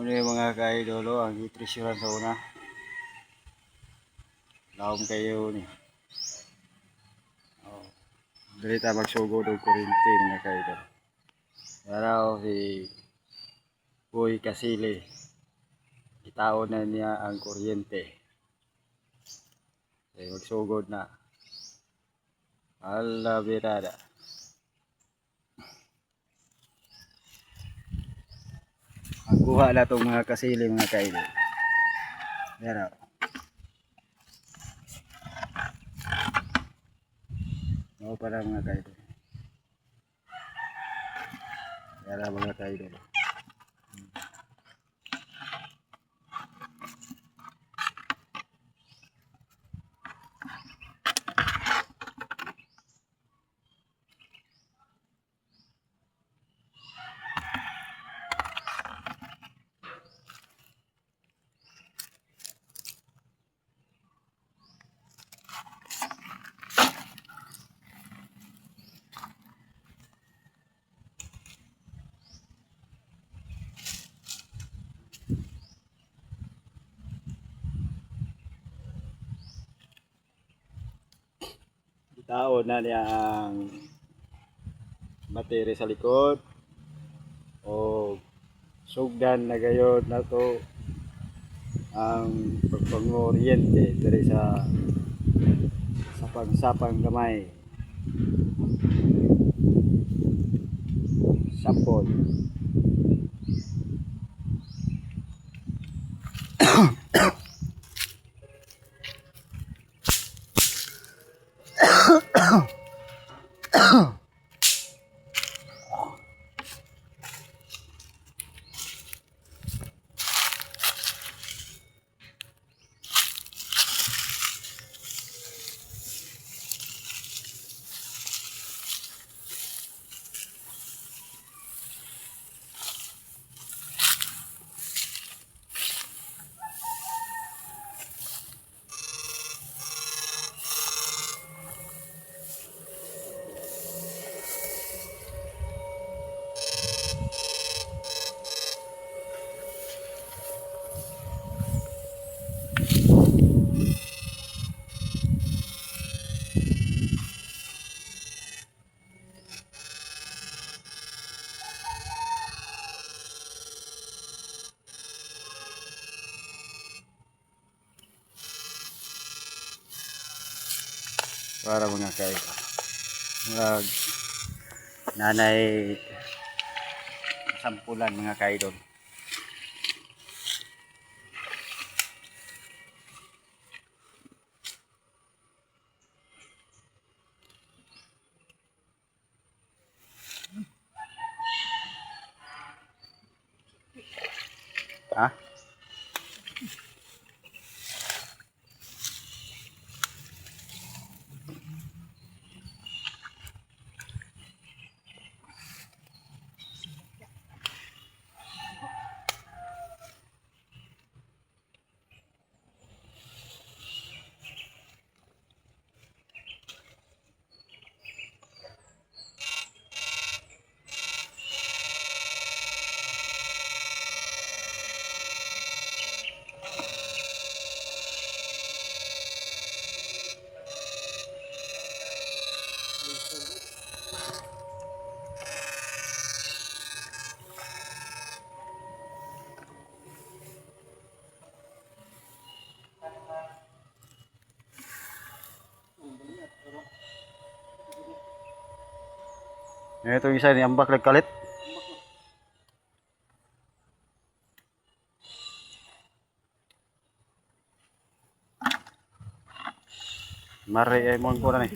Muna yung mga ka-idolo, ang nutrisyon sa una. Laom kayo ni. Oh, dali tayo magsugod og kuryente mga ka-idol. Araw si Boy Kasili. Itaon na niya ang kuryente. Magsugod na. Ala birada. Magkuha na itong mga kasili mga ka-idol. Araw. Oo para mga ka-idol. Araw mga ka-idol. Itaon na niya ang battery sa likod o sugdan na gayod na to ang pagpanguryente diri sa pagsapang gamay sapol. Para mga kaidol. Mga nanay sampulan mga kaidol. Ha? Ito yung isa ni ambak nagkalit. Mari ay mo ko na ni.